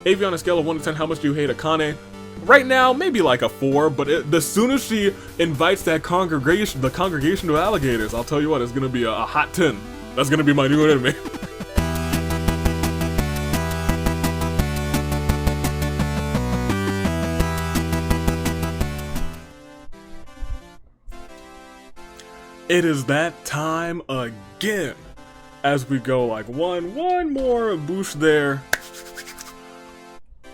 Avi, on a scale of 1 to 10, how much do you hate Akane? Right now, maybe like a 4, but the sooner as she invites that congregation, the congregation of alligators, I'll tell you what, it's gonna be a hot 10. That's gonna be my new enemy. It is that time again. As we go like one more boost there.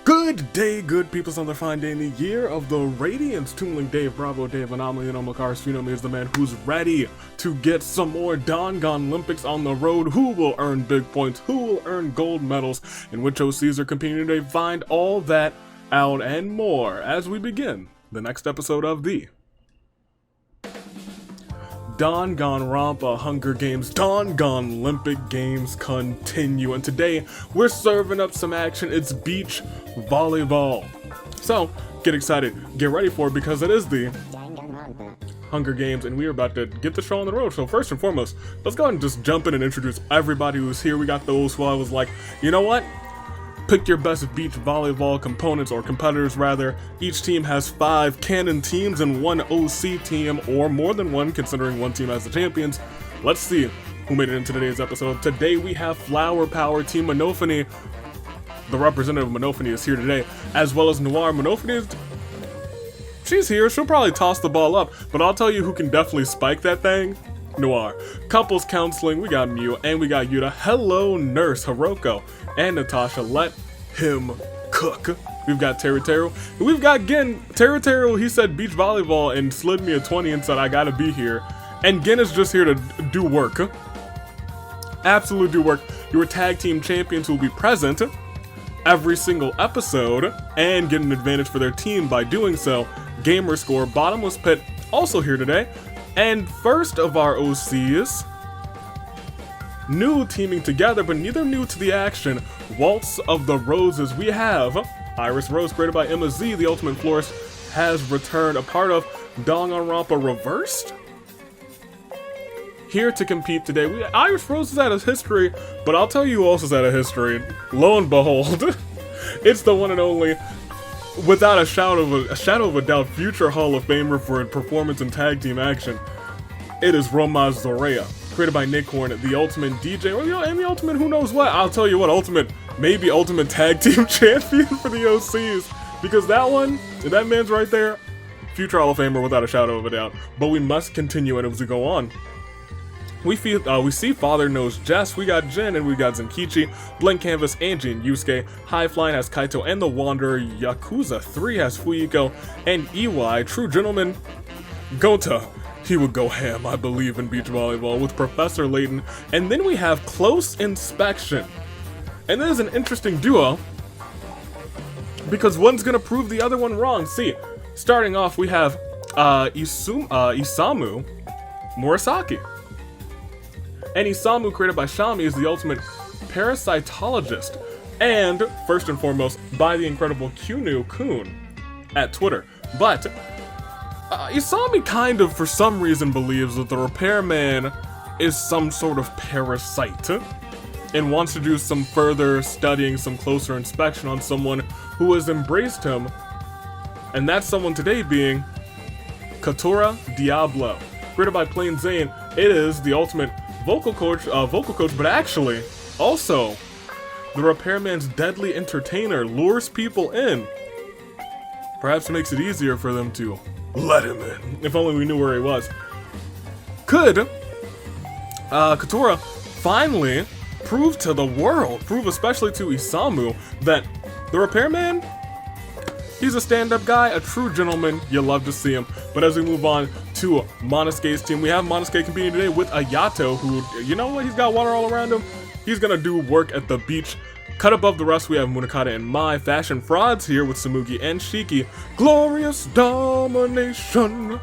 Good day, good peoples, on the fine day in the year of the Radiance. Toonlink Dave, Bravo Dave, Anomaly, and Omakar Suno is the man who's ready to get some more Dangan-lympics on the road. Who will earn big points? Who will earn gold medals? And which OCs are competing today? Find all that out and more as we begin the next episode of the Dangan-rampa Hunger Games Dangan-lympic Games continue, and today we're serving up some action. It's beach volleyball. So get excited, get ready for it, because it is the Hunger Games and we are about to get the show on the road. So first and foremost, let's go ahead and just jump in and introduce everybody who's here. We got those who I was like, you know what? Pick your best beach volleyball components, or competitors rather. Each team has 5 canon teams and 1 OC team, or more than one considering one team as the champions. Let's see who made it into today's episode. Today we have Flower Power Team Monophony. The representative of Monophony is here today, as well as Noir. Monophony she's here. She'll probably toss the ball up, but I'll tell you who can definitely spike that thing. Noir. Couples counseling, we got Mew and we got Yuta. Hello Nurse, Hiroko and Natasha. Let him cook. We've got Teruteru. We've got Gin. Teruteru, he said beach volleyball and slid me a 20 and said I gotta be here. And Gin is just here to do work. Absolute do work. Your tag team champions will be present every single episode and get an advantage for their team by doing so. Gamer Score, Bottomless Pit, also here today. And first of our OCs, new teaming together, but neither new to the action, Waltz of the Roses. We have Iris Rose, created by Emma Z, the Ultimate Florist, has returned, a part of Dangan-rampa Reversed. Here to compete today, Iris Rose is out of history, but I'll tell you who else is out of history. Lo and behold, it's the one and only, without a shadow of a doubt, future Hall of Famer for performance in tag team action. It is Roma Zorea, created by Nick Horn, the Ultimate DJ, and the Ultimate who knows what. I'll tell you what, maybe Ultimate Tag Team Champion for the OCs, because that man's right there, future Hall of Famer without a shadow of a doubt. But we must continue it as we go on. We see Father Knows Jess, we got Jin, and we got Zenkichi, Blank Canvas, Angie and Yusuke, High Flying has Kaito and the Wanderer, Yakuza 3 has Fuyiko, and EY, True Gentleman, Gota. He would go ham, I believe, in beach volleyball with Professor Layton. And then we have Close Inspection. And this is an interesting duo, because one's gonna prove the other one wrong. See, starting off we have Isamu Murasaki. And Isamu, created by Shami, is the ultimate parasitologist. And, first and foremost, by the incredible Kunu-kun at Twitter. But, Isami kind of, for some reason, believes that the repairman is some sort of parasite. And wants to do some further studying, some closer inspection on someone who has embraced him. And that someone today being Katura Diablo. Created by Plain Zane, it is the ultimate vocal coach, but actually, also, the repairman's deadly entertainer, lures people in. Perhaps makes it easier for them to let him in. If only we knew where he was. Could Katura finally prove to the world, prove especially to Isamu, that the repairman, he's a stand-up guy, a true gentleman, you love to see him. But as we move on to Monosuke's team, we have Monosuke competing today with Ayato, who, you know what, he's got water all around him. He's gonna do work at the beach. Cut above the rest, we have Munakata and Mai. Fashion Frauds here with Samugi and Shiki. Glorious Domination.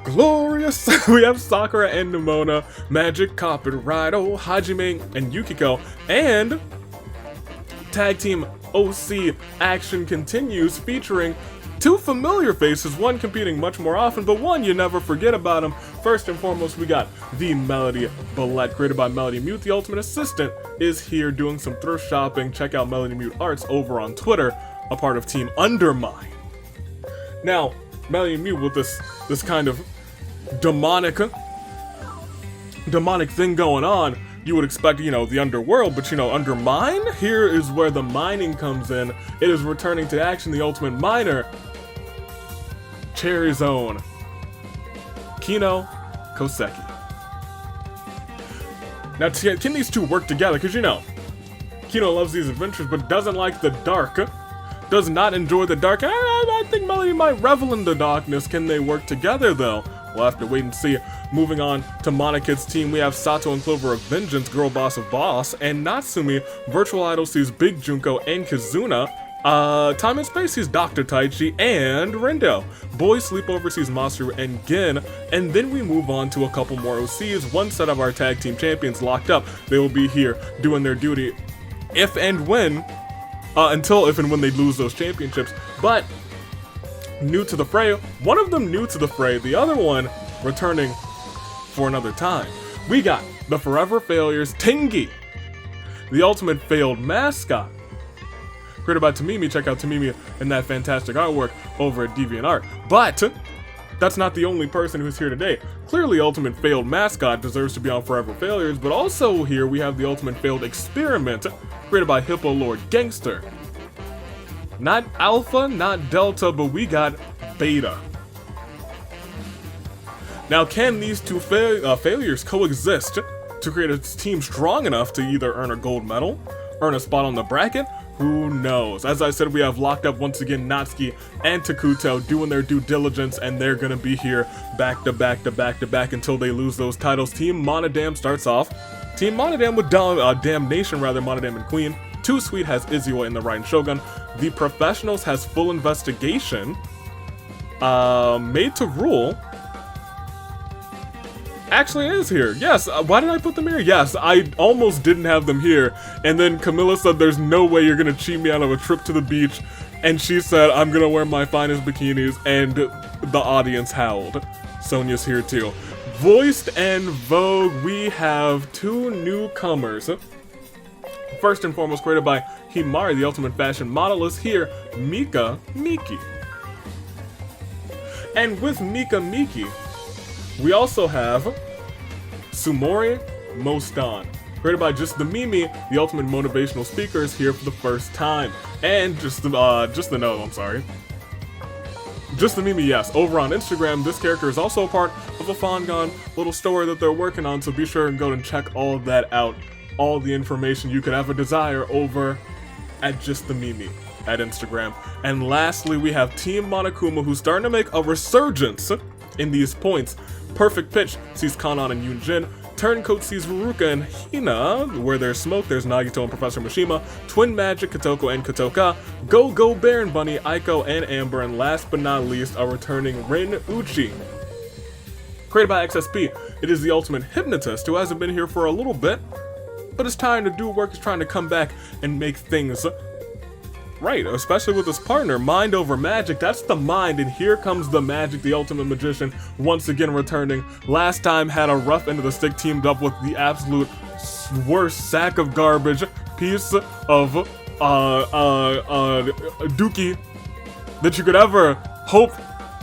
Glorious. We have Sakura and Nimona. Magic Carpet Raido, Hajime and Yukiko. And Tag Team OC action continues, featuring Two familiar faces, one competing much more often, but one you never forget about him. First and foremost, we got the Melody Ballet, created by Melody Mute. The Ultimate Assistant is here doing some thrift shopping. Check out Melody Mute Arts over on Twitter, a part of Team Undermine. Now, Melody Mute with this kind of demonic thing going on, you would expect, the underworld, but Undermine? Here is where the mining comes in. It is returning to action, the Ultimate Miner, Cherry's own Kino Koseki. Now, can these two work together? Because, Kino loves these adventures, but doesn't like the dark. Does not enjoy the dark. I think Melody might revel in the darkness. Can they work together, though? We'll have to wait and see. Moving on to Monokid's team, we have Sato and Clover of Vengeance, Girl Boss of Boss, and Natsumi. Virtual Idol sees Big Junko and Kizuna. Time and Space sees Dr. Taichi and Rendo. Boys Sleepover sees Masaru and Gin. And then we move on to a couple more OCs. One set of our tag team champions locked up. They will be here doing their duty if and when they lose those championships. But new to the fray, one of them new to the fray, the other one returning for another time. We got the Forever Failures Tengi, the ultimate failed mascot, created by Tamimi. Check out Tamimi and that fantastic artwork over at DeviantArt. But that's not the only person who's here today. Clearly, ultimate failed mascot deserves to be on Forever Failures, but also here we have the ultimate failed experiment, created by Hippo Lord Gangster. Not Alpha, not Delta, but we got Beta. Now, can these two failures coexist to create a team strong enough to either earn a gold medal, earn a spot on the bracket? Who knows? As I said, we have locked up once again Natsuki and Takuto doing their due diligence, and they're gonna be here back to back to back to back until they lose those titles. Team Monodam starts off. Team Monodam with Damnation, Monodam and Queen. Too Sweet has Izuwa in the Raiden Shogun. The Professionals has Full Investigation. Made to Rule actually is here. Yes, why did I put them here? Yes, I almost didn't have them here. And then Camilla said, there's no way you're gonna cheat me out of a trip to the beach. And she said, I'm gonna wear my finest bikinis. And the audience howled. Sonia's here too. Voiced and Vogue, we have two newcomers. First and foremost, created by Himari, the ultimate fashion model, is here, Mika Miki. And with Mika Miki, we also have Sumori Mostan, created by Just the Mimi, the ultimate motivational speaker, is here for the first time. And just the Mimi, yes, over on Instagram, this character is also a part of a Fangon little story that they're working on, so be sure and go and check all of that out. All the information you could ever desire over at Just the Mimi at Instagram. And lastly, we have Team Monokuma, who's starting to make a resurgence in these points. Perfect Pitch sees Kanon and Yunjin. Turncoat sees Ruruka and Hina. Where there's smoke, there's Nagito and Professor Mishima. Twin Magic, Kotoko and Kotoka. Go Go Baron Bunny, Aiko and Amber. And last but not least, a returning Rin Uchi. Created by XSP, it is the ultimate hypnotist who hasn't been here for a little bit, but it's time to do work. Is trying to come back and make things right, especially with his partner, Mind Over Magic. That's the mind, and here comes the Magic, the ultimate magician, once again returning. Last time had a rough end of the stick, teamed up with the absolute worst sack of garbage piece of dookie that you could ever hope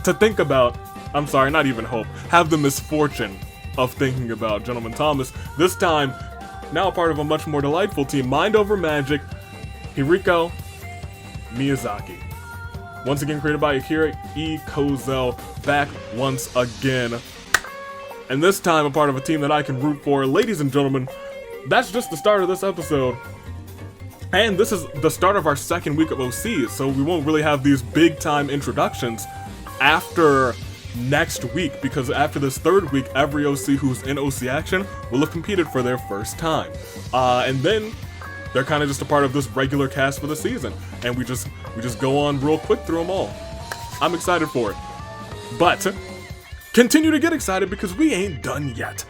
to think about. I'm sorry, not even hope. Have the misfortune of thinking about, Gentleman Thomas. This time, now a part of a much more delightful team, Mind Over Magic, Hiriko Miyazaki. Once again created by Akira E. Kozel, back once again. And this time a part of a team that I can root for. Ladies and gentlemen, that's just the start of this episode. And this is the start of our second week of OCs, so we won't really have these big time introductions after next week, because after this third week, every OC who's in OC action will have competed for their first time. And then they're kind of just a part of this regular cast for the season, and we just go on real quick through them all. I'm excited for it, but continue to get excited because we ain't done yet.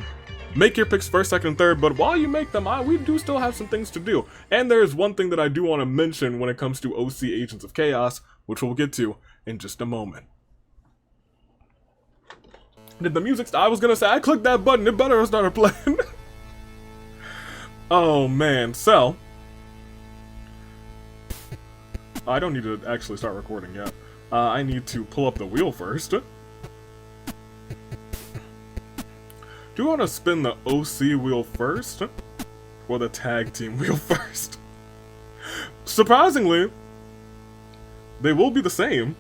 make your picks first, second, and third, but while you make them, we do still have some things to do. And there's one thing that I do want to mention when it comes to OC Agents of Chaos, which we'll get to in just a moment. Did the music stop? I was gonna say, I clicked that button, it better have started playing. Oh man, so I don't need to actually start recording yet. I need to pull up the wheel first. Do you want to spin the OC wheel first? Or the tag team wheel first? Surprisingly, they will be the same.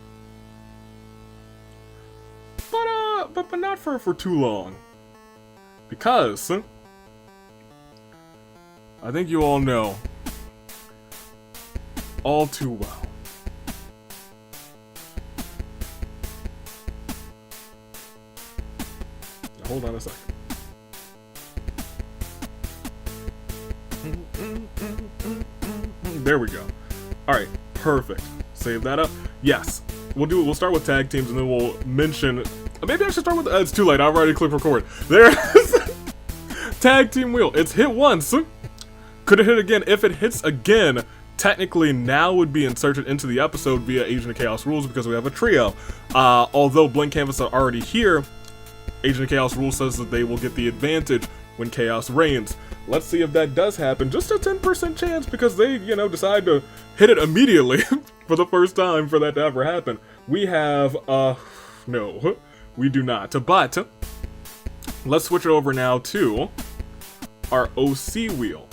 But not for too long. Because I think you all know all too well. Now, hold on a second. There we go. Alright, perfect. Save that up. Yes. We'll start with tag teams and then we'll mention. Maybe I should start with. It's too late. I've already clicked record. There it is. Tag team wheel. It's hit once. Could it hit again? If it hits again, technically now would be inserted into the episode via Agent of Chaos rules because we have a trio. Although blank canvas are already here, Agent of Chaos rule says that they will get the advantage when Chaos reigns. Let's see if that does happen. Just a 10% chance because they, decide to hit it immediately for the first time for that to ever happen. We have, no, we do not. But let's switch it over now to our OC wheel.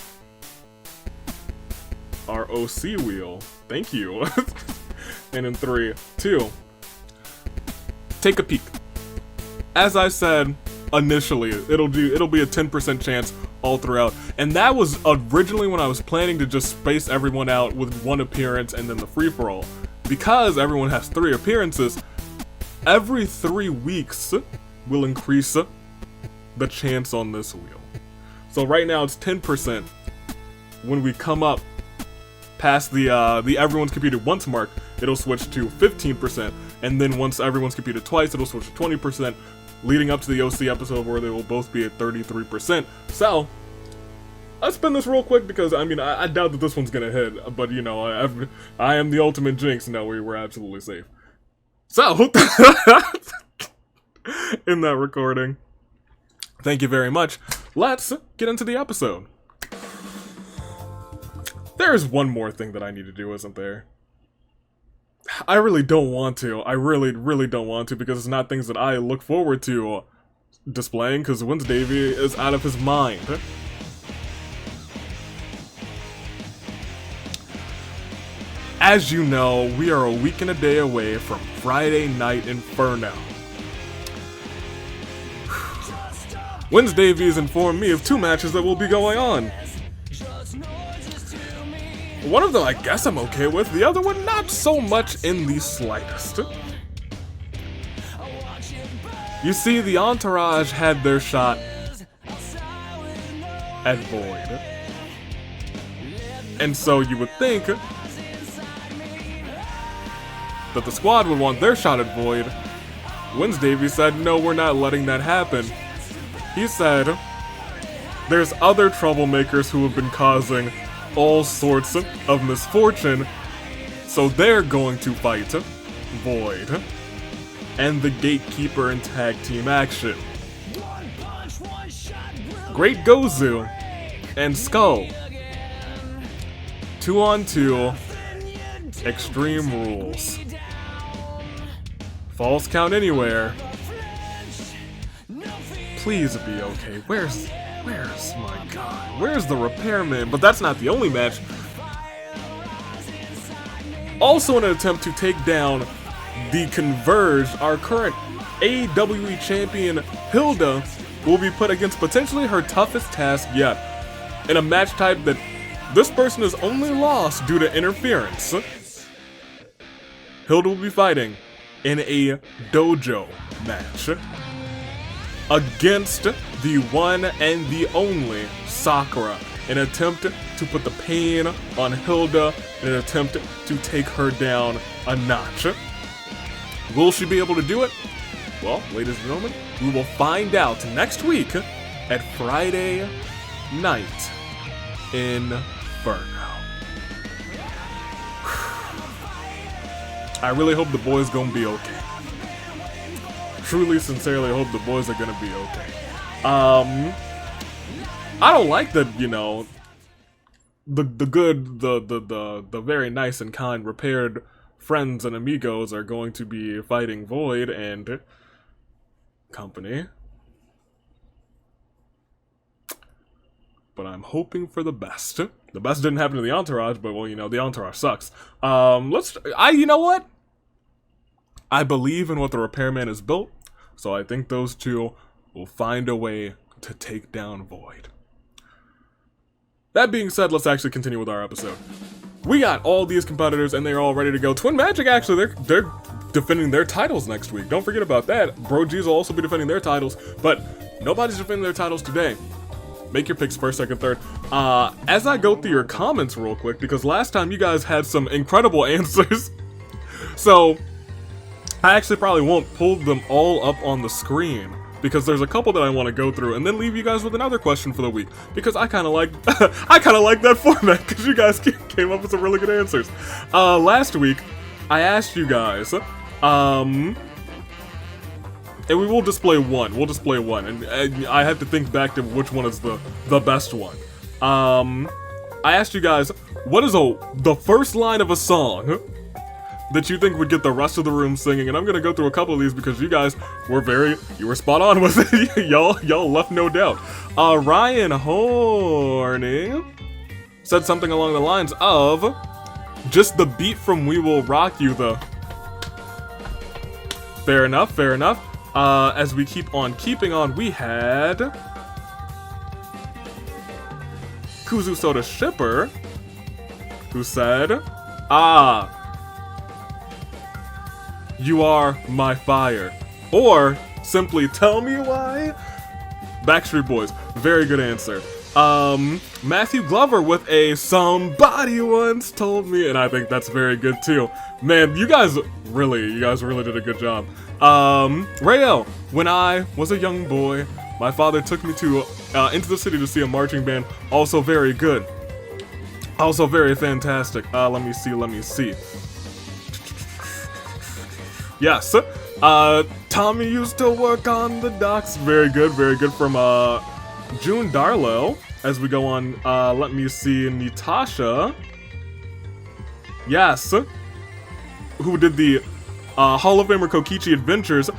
Our OC wheel. Thank you. And in 3, 2, take a peek. As I said initially, it'll be a 10% chance all throughout, and that was originally when I was planning to just space everyone out with one appearance and then the free-for-all. Because everyone has 3 appearances, every 3 weeks will increase the chance on this wheel. So right now it's 10%. When we come up past the everyone's competed once mark, it'll switch to 15%, and then once everyone's competed twice, it'll switch to 20%, leading up to the OC episode where they will both be at 33%. So, let's spin this real quick because, I doubt that this one's gonna hit, but I am the ultimate jinx. No, we're absolutely safe. So, in that recording, thank you very much. Let's get into the episode. There's one more thing that I need to do, isn't there? I really don't want to. I really, really don't want to because it's not things that I look forward to displaying because Vince Davey is out of his mind. As you know, we are a week and a day away from Friday Night Inferno. Vince Davey has informed me of 2 matches that will be going on. One of them I guess I'm okay with, the other one not so much in the slightest. You see, the Entourage had their shot at Void. And so you would think that the squad would want their shot at Void. Vince Davey said, no, we're not letting that happen. He said, there's other troublemakers who have been causing all sorts of misfortune, so they're going to fight Void and the Gatekeeper in tag team action. Great Gozu and Skull 2-on-2 Extreme Rules. Falls count anywhere. Please be okay. Where's my god? Where's the repairman? But that's not the only match. Also in an attempt to take down the Converged, our current AWE champion Hilda will be put against potentially her toughest task yet, in a match type that this person has only lost due to interference. Hilda will be fighting in a dojo match against the one and the only Sakura, in an attempt to put the pain on Hilda, in an attempt to take her down a notch. Will she be able to do it? Well, ladies and gentlemen, we will find out next week at Friday Night Inferno. I really hope the boys gonna be okay. Truly, sincerely hope the boys are gonna be okay. I don't like that, you know, the very nice and kind repaired friends and amigos are going to be fighting Void and company. But I'm hoping for the best. The best didn't happen to the Entourage, but well, you know, the Entourage sucks. You know what? I believe in what the Repairman has built, so I think those two will find a way to take down Void. That being said, let's actually continue with our episode. We got all these competitors and they're all ready to go. Twin Magic, actually, they're defending their titles next week. Don't forget about that. Bro G's will also be defending their titles, but nobody's defending their titles today. Make your picks first, second, third. As I go through your comments real quick, because last time you guys had some incredible answers, so I actually probably won't pull them all up on the screen, because there's a couple that I want to go through and then leave you guys with another question for the week, because I kind of like that format, because you guys came up with some really good answers. Last week I asked you guys, and we will display one. We'll display one, and I have to think back to which one is the best one. I asked you guys, what is the first line of a song that you think would get the rest of the room singing? And I'm gonna go through a couple of these because you guys were spot on with it. y'all left no doubt. Ryan Horney said something along the lines of just the beat from "We Will Rock You." Fair enough. As we keep on keeping on, we had Kuzu Soda Shipper, who said, "You are my fire," or simply "Tell me why." Backstreet Boys, very good answer. Matthew Glover with a "Somebody Once Told Me," and I think that's very good too. Man, you guys really did a good job. Rayo, "When I was a young boy, my father took me to into the city to see a marching band." Also very good. Also very fantastic. Let me see. Yes. Tommy used to work on the docks. Very good from June Darlow. As we go on, let me see, Natasha. Yes. Who did the Hall of Famer Kokichi Adventures,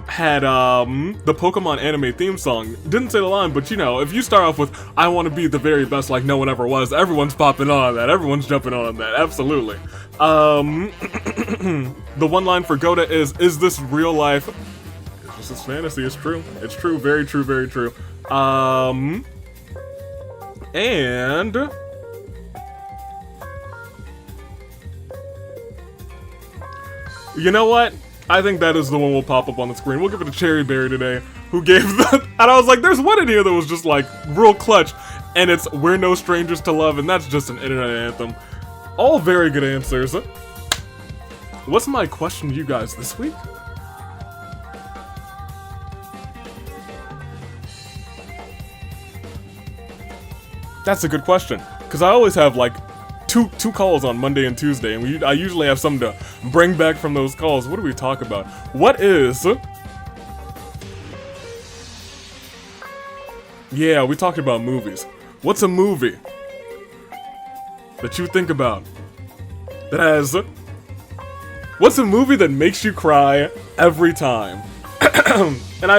had the Pokemon anime theme song. Didn't say the line, but you know, if you start off with "I want to be the very best like no one ever was," everyone's popping on that. Everyone's jumping on that. Absolutely. The one line for Goda is this real life? This is fantasy. It's true. It's true. Very true. Very true. And you know what? I think that is the one we'll pop up on the screen. We'll give it to Cherry Berry today, who gave the... And I was like, there's one in here that was just like real clutch, and it's "We're No Strangers to Love," and that's just an internet anthem. All very good answers. What's my question to you guys this week? That's a good question, because I always have like two calls on Monday and Tuesday, and I usually have something to bring back from those calls. What do we talk about? What is... Yeah, we talked about movies. What's a movie that you think about that has... What's a movie that makes you cry every time? And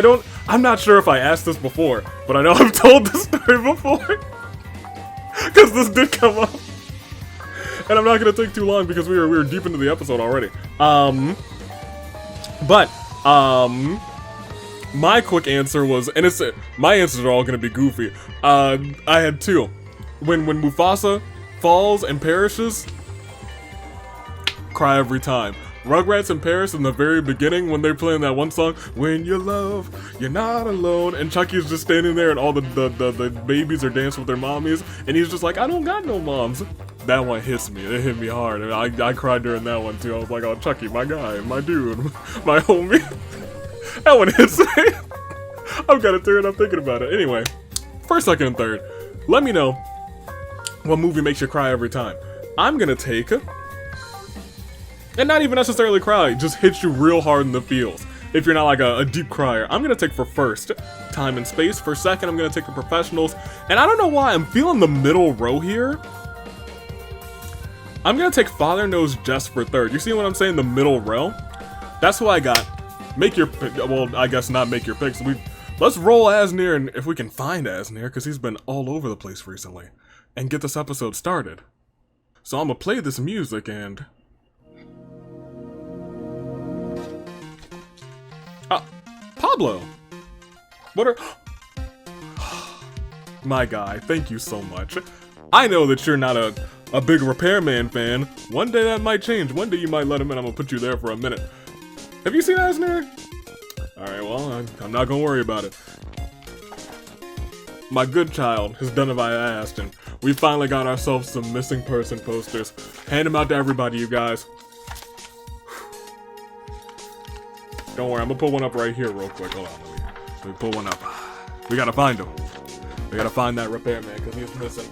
I'm not sure if I asked this before, but I know I've told this story before. Because this did come up. And I'm not going to take too long because we were deep into the episode already. My quick answer was, and my answers are all going to be goofy. I had two. When Mufasa falls and perishes, cry every time. Rugrats in Paris in the very beginning when they're playing that one song, "When you love, you're not alone," and Chucky's just standing there and all the babies are dancing with their mommies, and he's just like, "I don't got no moms." That one hits me. It hit me hard. And I cried during that one too. I was like, "Oh, Chucky, my guy, my dude, my homie." That one hits me. I'm kind of tearing up thinking about it. Anyway, first, second, and third. Let me know what movie makes you cry every time. I'm gonna take, and not even necessarily cry, just hits you real hard in the feels. If you're not like a deep crier, I'm gonna take for first, Time and Space. For second, I'm gonna take The Professionals. And I don't know why, I'm feeling the middle row here. I'm gonna take Father Knows Just for third. You see what I'm saying? The middle row? That's who I got. Make your pick. Well, I guess not make your picks. Let's roll Asnir, and if we can find Asnir, because he's been all over the place recently, and get this episode started. So I'm gonna play this music and... Pablo! What are... My guy, thank you so much. I know that you're not a big Repairman fan. One day that might change. One day you might let him in. I'm gonna put you there for a minute. Have you seen Asnir? Alright, well, I'm not gonna worry about it. My good child has done as I asked, and we finally got ourselves some missing person posters. Hand them out to everybody, you guys. Don't worry, I'm gonna put one up right here real quick. Hold on, let me put one up. We gotta find him. We gotta find that Repairman, because he's missing.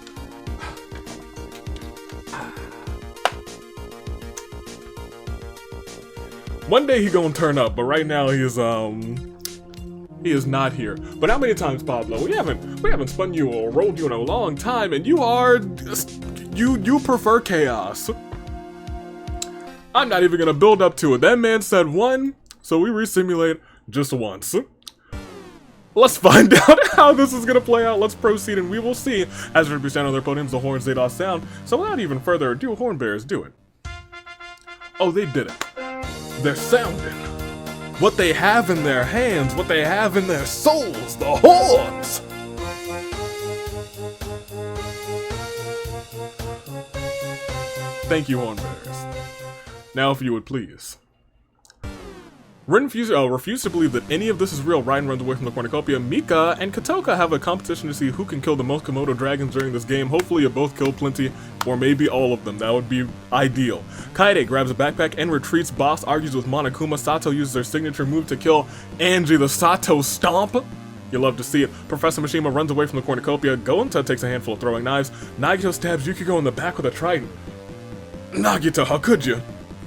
One day he gonna turn up, but right now he is not here. But how many times, Pablo? We haven't spun you or rolled you in a long time, and you are you prefer chaos. I'm not even gonna build up to it. That man said one, so we resimulate just once. Let's find out how this is gonna play out. Let's proceed, and we will see as we stand on their podiums, the horns they doth sound. So without even further ado, horn bearers, do it. Oh, they did it. They're sounding. What they have in their hands, what they have in their souls, the horns! Thank you, horn bearers. Now, if you would please. Rin refused to believe that any of this is real. Ryan runs away from the cornucopia. Mika and Katoka have a competition to see who can kill the most Komodo dragons during this game. Hopefully you both kill plenty, or maybe all of them. That would be ideal. Kaede grabs a backpack and retreats. Boss argues with Monokuma. Sato uses their signature move to kill Angie, the Sato Stomp. You love to see it. Professor Mishima runs away from the cornucopia. Goenta takes a handful of throwing knives. Nagito stabs Yukiko in the back with a trident. Nagito, how could you?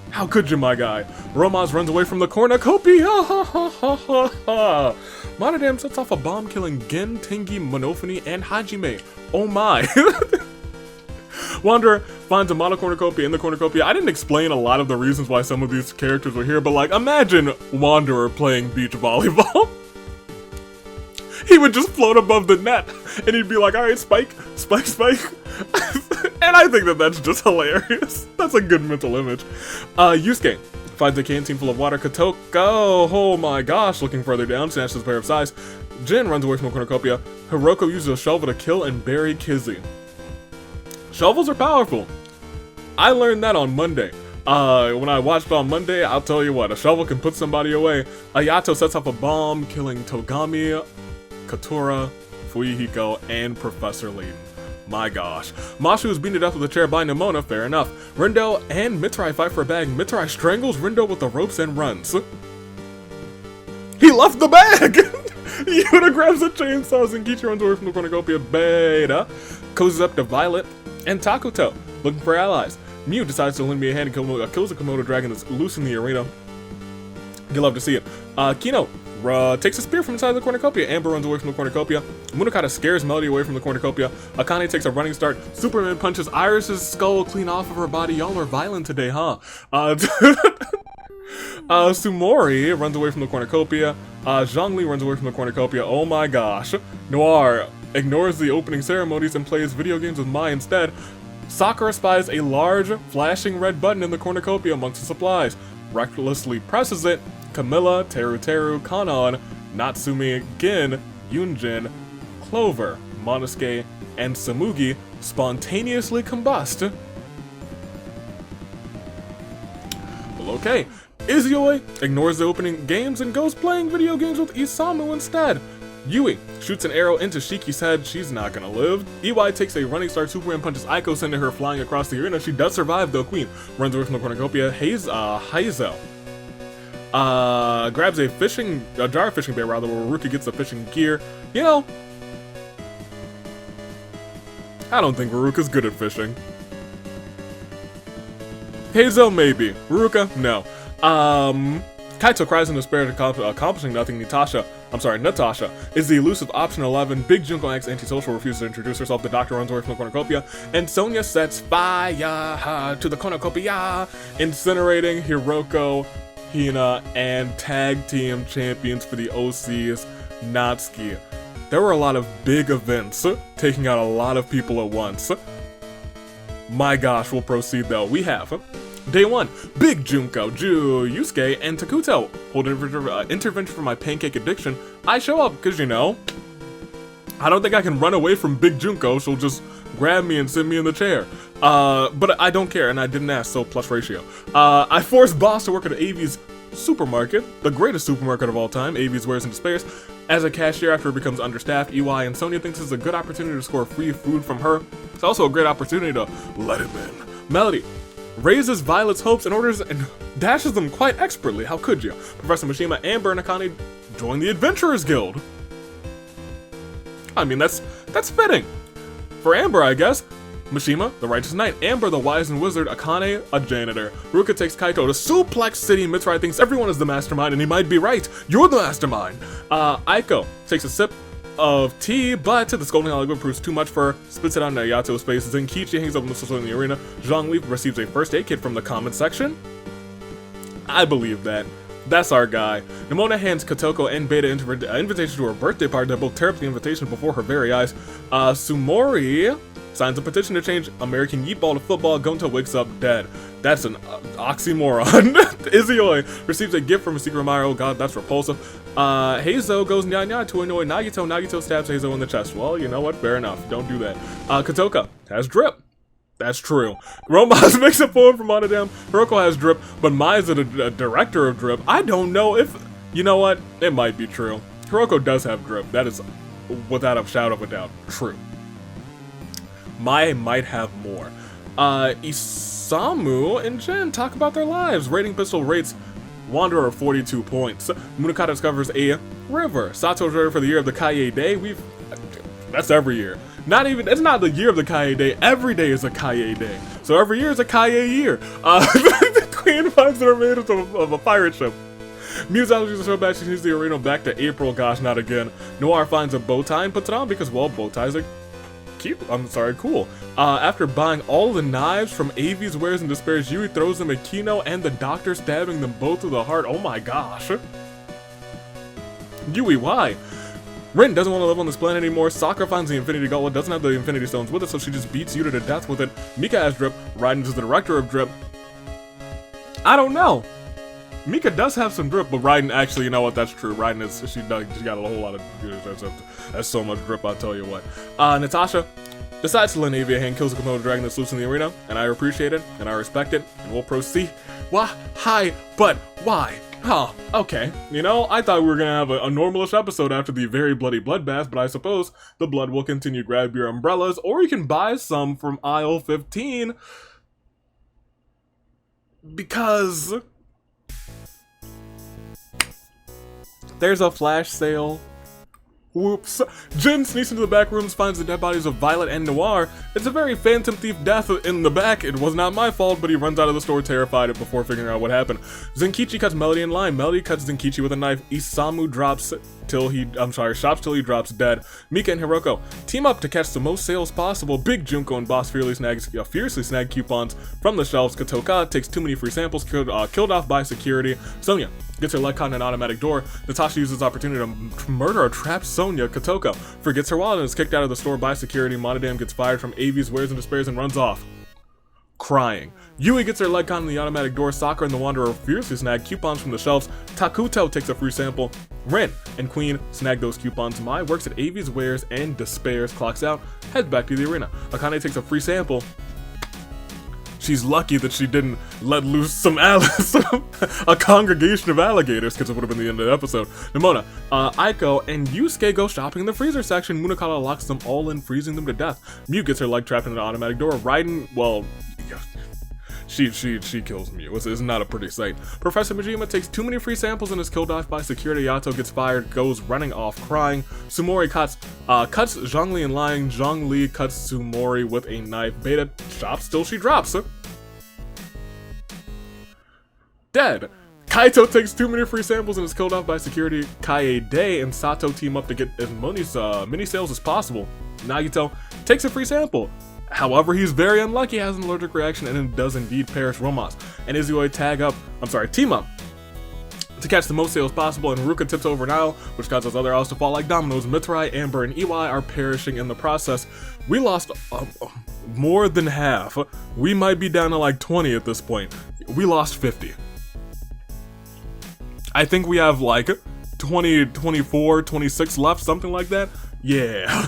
How could you, my guy? Romaz runs away from the cornucopia. Ha ha ha ha ha. Monodam sets off a bomb killing Gen, Tengi, Monofony, and Hajime. Oh my. Wanderer finds a monocornucopia in the cornucopia. I didn't explain a lot of the reasons why some of these characters were here, but like, imagine Wanderer playing beach volleyball. He would just float above the net, and he'd be like, alright, spike, spike, spike. And I think that that's just hilarious. That's a good mental image. Yusuke finds a canteen full of water. Katoka, oh my gosh, looking further down, snatches a pair of sais. Jin runs away from the cornucopia. Hiroko uses a shovel to kill and bury Kizzy. Shovels are powerful. I learned that on Monday. When I watched on Monday, I'll tell you what, a shovel can put somebody away. Ayato sets off a bomb, killing Togami, Katura, Fuihiko, and Professor Layton. My gosh. Mashu is beaten to death with a chair by Nimona, fair enough. Rindo and Mitrai fight for a bag. Mitrai strangles Rindo with the ropes and runs. He left the bag! Yuta grabs the chainsaws and Kichi runs away from the cornucopia. Beta cozies up to Violet and Takuto, looking for allies. Mew decides to lend me a hand and kills a Komodo dragon that's loose in the arena. You love to see it. Kino takes a spear from inside the cornucopia. Amber runs away from the cornucopia. Munokata scares Melody away from the cornucopia. Akane takes a running start. Superman punches Iris's skull clean off of her body. Y'all are violent today, huh? Sumori runs away from the cornucopia. Zhongli runs away from the cornucopia. Oh my gosh. Noir ignores the opening ceremonies and plays video games with Mai instead. Sakura spies a large, flashing red button in the cornucopia amongst the supplies. Recklessly presses it. Camilla, Teru, Kanon, Natsumi, Gin, Yunjin, Clover, Monosuke, and Samugi spontaneously combust. Well, okay. Izuyoi ignores the opening games and goes playing video games with Isamu instead. Yui shoots an arrow into Shiki's head. She's not gonna live. EY takes a running start. Superman punches Aiko, sending her flying across the arena. She does survive though. Queen runs away from the cornucopia. Hazel. grabs a jar of fishing bait rather, where Ruka gets the fishing gear. You know, I don't think Ruka's good at fishing. Hazel, maybe. Ruka, no. Kaito cries in despair at accomplishing nothing. Natasha is the elusive option 11. Big Junko acts antisocial, refuses to introduce herself. The doctor runs away from the cornucopia, and Sonya sets fire to the cornucopia, incinerating Hiroko, Hina, and tag team champions for the OCs, Natsuki. There were a lot of big events, taking out a lot of people at once. My gosh, we'll proceed though. We have Day 1, Big Junko, Yusuke, and Takuto. Hold intervention for my pancake addiction. I show up, because you know, I don't think I can run away from Big Junko. She'll just grab me and sit me in the chair. But I don't care, and I didn't ask, so plus ratio. I force Boss to work at Avi's supermarket, the greatest supermarket of all time, Avi's Wares and Despairs, as a cashier after it becomes understaffed. EY and Sonya thinks it's a good opportunity to score free food from her. It's also a great opportunity to let him in. Melody raises Violet's hopes and orders and dashes them quite expertly. How could you? Professor Mishima, Amber, and Akane join the Adventurers Guild. I mean, that's fitting. For Amber, I guess. Mishima, the Righteous Knight. Amber, the Wise and Wizard. Akane, a janitor. Ruka takes Kaito to Suplex City. Mitsuri thinks everyone is the mastermind, and he might be right. You're the mastermind. Aiko takes a sip of tea, but the scolding Hollywood proves too much for her, spits it out in Yato space. Zenkichi hangs up missiles in the arena. Zhongli receives a first aid kit from the comment section. I believe that. That's our guy. Nimona hands Kotoko and Beta invitation to her birthday party. They both tear up the invitation before her very eyes. Sumori signs a petition to change American Yeet Ball to football. Gonta wakes up dead. That's an oxymoron. Izioi receives a gift from a secret admirer. Oh god, that's repulsive. Heizo goes nya to annoy Nagito. Nagito stabs Heizo in the chest. Well, you know what? Fair enough. Don't do that. Kotoka has drip. That's true. Romaz makes a poem for Monodam. Hiroko has drip, but Mai's a director of drip. I don't know if... You know what? It might be true. Hiroko does have drip. That is, without a shadow of a doubt, true. Mai might have more. Isamu and Jin talk about their lives. Rating pistol rates Wanderer 42 points. Munakata discovers a river. Sato's ready for the year of the Kaie Day. That's every year. It's not the year of the Kaie Day. Every day is a Kaie Day. So every year is a Kaie year. The Queen finds the remains of a pirate ship. Muse allergies are so bad she needs the arena back to April. Gosh, not again. Noir finds a bow tie and puts it on because, well, bow ties are cool. After buying all the knives from Avi's Wares and Despairs, Yui throws them at Kino and the doctor, stabbing them both through the heart. Oh my gosh. Yui, why? Rin doesn't want to live on this planet anymore. Sakura finds the Infinity Gauntlet, doesn't have the Infinity Stones with it, so she just beats Yuta to death with it. Mika has drip. Raiden is the director of drip. I don't know. Mika does have some drip, but Raiden actually, you know what, that's true. Raiden is, she got a whole lot of, that's so much drip, I'll tell you what. Natasha decides to lend Avi a hand, kills the Komodo dragon that's loose in the arena, and I appreciate it, and I respect it, and we'll proceed. But why? Huh, okay. You know, I thought we were gonna have a normalish episode after the very bloody bloodbath, but I suppose the blood will continue. Grab your umbrellas, or you can buy some from aisle 15. Because there's a flash sale. Whoops. Jin sneaks into the back rooms, finds the dead bodies of Violet and Noir. It's a very Phantom Thief death in the back. It was not my fault, but he runs out of the store terrified before figuring out what happened. Zenkichi cuts Melody in line. Melody cuts Zenkichi with a knife. Isamu shops till he drops dead. Mika and Hiroko team up to catch the most sales possible. Big Junko and Boss fiercely snag coupons from the shelves. Kotoka takes too many free samples, killed off by security. Sonya gets her leg caught in an automatic door. Natasha uses opportunity to murder a trapped Sonya. Kotoka forgets her wallet and is kicked out of the store by security. Monodam gets fired from Avi's Wares and Despairs and runs off, crying. Yui gets her leg caught in the automatic door. Sakura and the Wanderer fiercely snag coupons from the shelves. Takuto takes a free sample. Rin and Queen snag those coupons. Mai works at Avi's Wares and Despairs, clocks out, heads back to the arena. Akane takes a free sample. She's lucky that she didn't let loose a congregation of alligators, because it would have been the end of the episode. Nimona, Aiko, and Yusuke go shopping in the freezer section. Munakata locks them all in, freezing them to death. Mew gets her leg trapped in an automatic door. Raiden, well, she kills Mew. It's not a pretty sight. Professor Majima takes too many free samples and is killed off by security. Yato gets fired, goes running off crying. Sumori cuts Zhongli in line. Zhongli cuts Sumori with a knife. Beta chops till she drops. Dead. Kaito takes too many free samples and is killed off by security. Kaede and Sato team up to get as many sales as possible. Nagito takes a free sample. However, he's very unlucky, has an allergic reaction, and does indeed perish. Romas and Izui team up to catch the most sales possible, and Haruka tips over an aisle, which causes other aisles to fall like dominoes. Mitarai, Amber, and Iwai are perishing in the process. We lost more than half. We might be down to like 20 at this point. We lost 50. I think we have like 20, 24, 26 left, something like that. Yeah.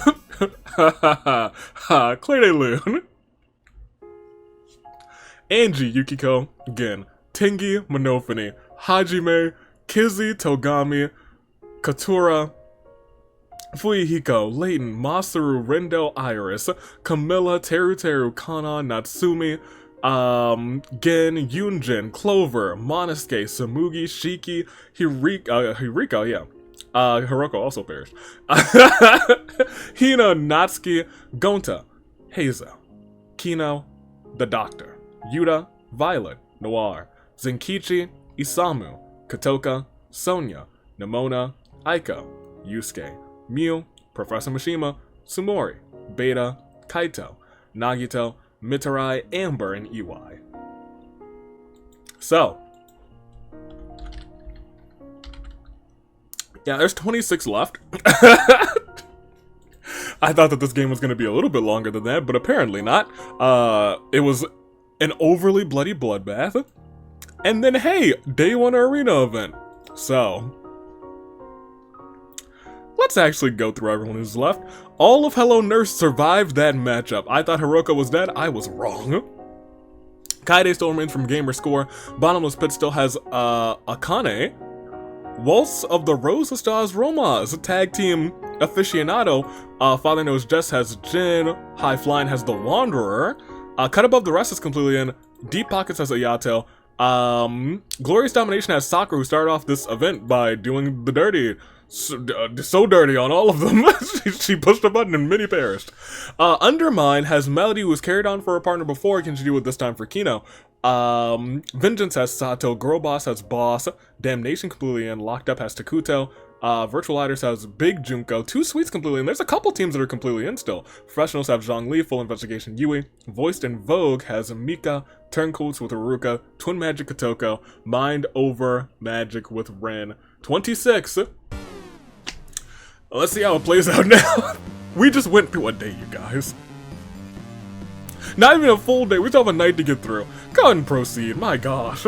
Claire de Lune. Angie, Yukiko, Gin, Tengi, Monofini, Hajime, Kizzy, Togami, Katura, Fuyuhiko, Leighton, Masaru, Rendo, Iris, Camilla, Teru, Kana, Natsumi, Gen, Yunjin, Clover, Monosuke, Samugi, Shiki, Hiriko, yeah. Hiroko also perished. Hina, Natsuki, Gonta, Heiza, Kino, The Doctor, Yuta, Violet, Noir, Zenkichi, Isamu, Kotoka, Sonia, Nimona, Aiko, Yusuke, Mew, Professor Mishima, Sumori, Beta, Kaito, Nagito, Mitarai, Amber, and Iwai. So, yeah, there's 26 left. I thought that this game was going to be a little bit longer than that, but apparently not. It was an overly bloody bloodbath. And then, hey, day 1 arena event. So, let's actually go through everyone who's left. All of Hello Nurse survived that matchup. I thought Hiroko was dead. I was wrong. Kaede still remains from Gamer Score. Bottomless Pit still has Akane. Waltz of the Rosa still has Roma's. Tag Team Aficionado. Father Knows Jess has Jin. High Flying has The Wanderer. Cut Above the Rest is completely in. Deep Pockets has Ayato. Glorious Domination has Sakura, who started off this event by doing the dirty. So dirty on all of them. She pushed a button and many perished. Undermine has Melody, who was carried on for her partner before, can she do it this time for Kino. Vengeance has Sato. Girl Boss has Boss. Damnation completely in. Locked Up has Takuto. Virtual Lighters has Big Junko. Two Sweets completely in. There's a couple teams that are completely in still. Professionals have Zhongli. Full Investigation Yui. Voiced in Vogue has Mika. Turncoats with Haruka. Twin Magic Kotoko. Mind Over Magic with Ren. 26. Let's see how it plays out now. We just went through a day, you guys. Not even a full day. We still have a night to get through. Go ahead and proceed. My gosh.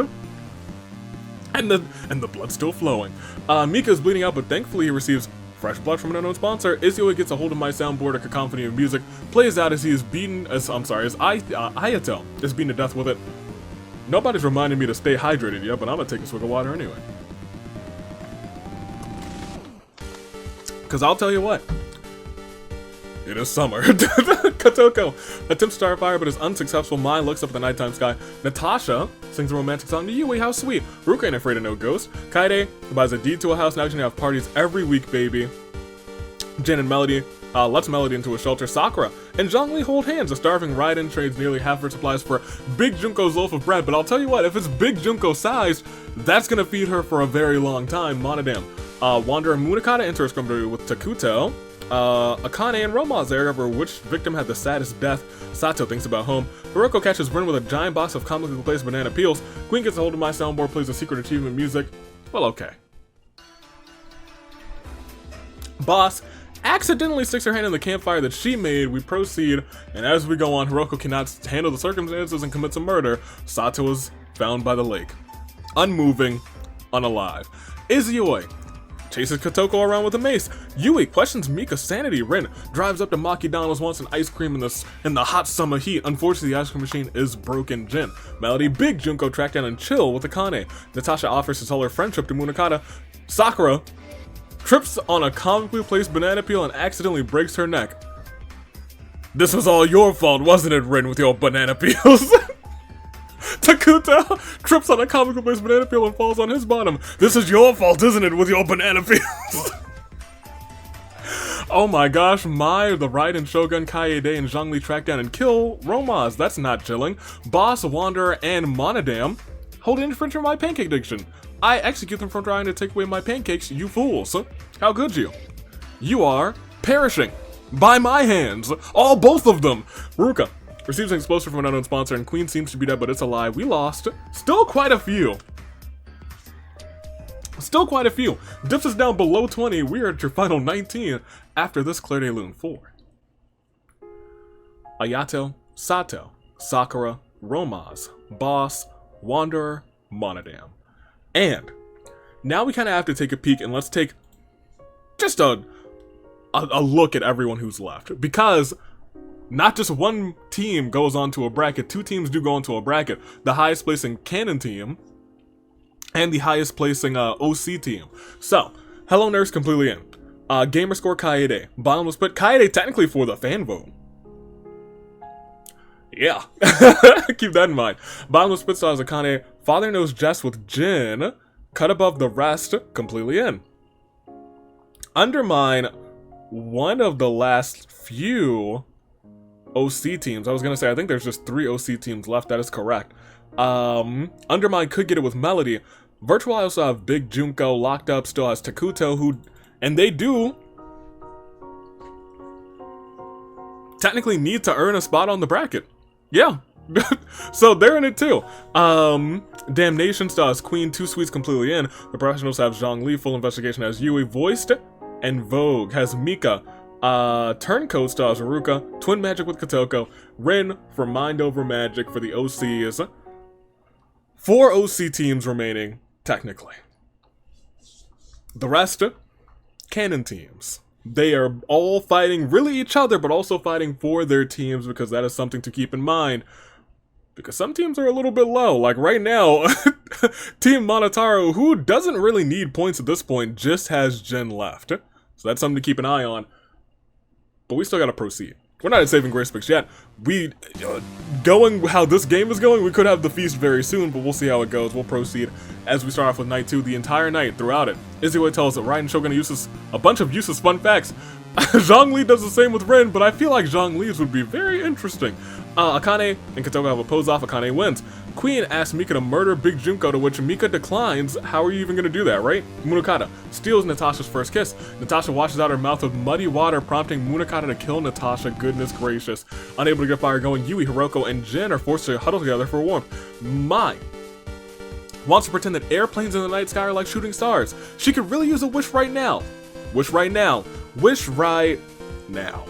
And the blood's still flowing. Mika's bleeding out, but thankfully he receives fresh blood from an unknown sponsor. Izio gets a hold of my soundboard, a cacophony of music, plays out as he is beaten. Ayato is beaten to death with it. Nobody's reminding me to stay hydrated yet, but I'm gonna take a swig of water anyway. Because I'll tell you what, it is summer. Kotoko attempts to start a fire but is unsuccessful. Mai looks up at the nighttime sky. Natasha sings a romantic song to Yui, how sweet. Ruka ain't afraid of no ghost. Kaede buys a deed to a house, now she's gonna have parties every week, baby. Jin and Melody lets Melody into a shelter. Sakura and Zhongli hold hands. A starving Raiden trades nearly half her supplies for Big Junko's loaf of bread, but I'll tell you what, if it's Big Junko sized, that's gonna feed her for a very long time. Monodam. Wanderer Munakata enters company with Takuto. Akane and Roma's there over which victim had the saddest death. Sato thinks about home. Hiroko catches Ren with a giant box of comically placed banana peels. Queen gets a hold of my soundboard, plays a secret achievement music. Well, okay. Boss accidentally sticks her hand in the campfire that she made. We proceed, and as we go on, Hiroko cannot handle the circumstances and commits a murder. Sato is found by the lake, unmoving, unalive. Izui chases Kotoko around with a mace. Yui questions Mika's sanity. Ren drives up to Maki Donald's, wants an ice cream in the hot summer heat. Unfortunately, the ice cream machine is broken. Jin, Melody, Big Junko track down and chill with Akane. Natasha offers to tell her friendship to Munakata. Sakura trips on a comically placed banana peel and accidentally breaks her neck. This was all your fault, wasn't it, Ren, with your banana peels? Takuto trips on a comical based banana peel and falls on his bottom. This is your fault, isn't it, with your banana peels? Oh my gosh, the Raiden, Shogun, Kaede, and Zhongli track down and kill Romaz. That's not chilling. Boss, Wanderer, and Monodam hold an infringement for my pancake addiction. I execute them from trying to take away my pancakes, you fools. How could you? You are perishing by my hands. Both of them. Ruka receives an explosive from an unknown sponsor, and Queen seems to be dead, but it's a lie. We lost. Still quite a few. Dips us down below 20. We are at your final 19 after this Clair de Lune 4. Ayato, Sato, Sakura, Romaz, Boss, Wanderer, Monodam. And now we kind of have to take a peek, and let's take just a look at everyone who's left. Because not just one team goes onto a bracket, 2 teams do go onto a bracket. The highest placing Canon team and the highest placing OC team. So, Hello Nurse completely in. Gamerscore Kaede. Bottomless Pit. Kaede technically for the fan vote. Yeah. Keep that in mind. Bottomless Pit stars Akane. Father Knows Jess with Jin. Cut above the rest. Completely in. Undermine. One of the last few OC teams. I was going to say, I think there's just 3 OC teams left. That is correct. Undermine could get it with Melody. Virtual I also have Big Junko. Locked Up still has Takuto, and they do technically need to earn a spot on the bracket. Yeah. So they're in it too. Damnation still has Queen, 2 Sweets completely in. The professionals have Zhongli. Full Investigation has Yui. Voiced and Vogue has Mika. Turncoat stars Haruka. Twin Magic with Kotoko. Rin for Mind Over Magic for the OCs. 4 OC teams remaining, technically. The rest, Canon teams. They are all fighting really each other, but also fighting for their teams, because that is something to keep in mind. Because some teams are a little bit low. Like right now, Team Monotaro, who doesn't really need points at this point, just has Jin left. So that's something to keep an eye on. But we still gotta proceed. We're not at Saving Grace picks yet. Going how this game is going, we could have the feast very soon, but we'll see how it goes. We'll proceed as we start off with night 2, the entire night throughout it. Izzy tells us that Raiden Shogun uses a bunch of useless fun facts. Zhongli does the same with Rin, but I feel like Zhongli's would be very interesting. Akane and Kotoko have a pose off. Akane wins. Queen asks Mika to murder Big Junko, to which Mika declines. How are you even gonna do that, right? Munakata steals Natasha's first kiss. Natasha washes out her mouth with muddy water, prompting Munakata to kill Natasha. Goodness gracious. Unable to get fire going, Yui, Hiroko, and Jin are forced to huddle together for warmth. Mai wants to pretend that airplanes in the night sky are like shooting stars. She could really use a wish right now. Wish right now. Wish right now.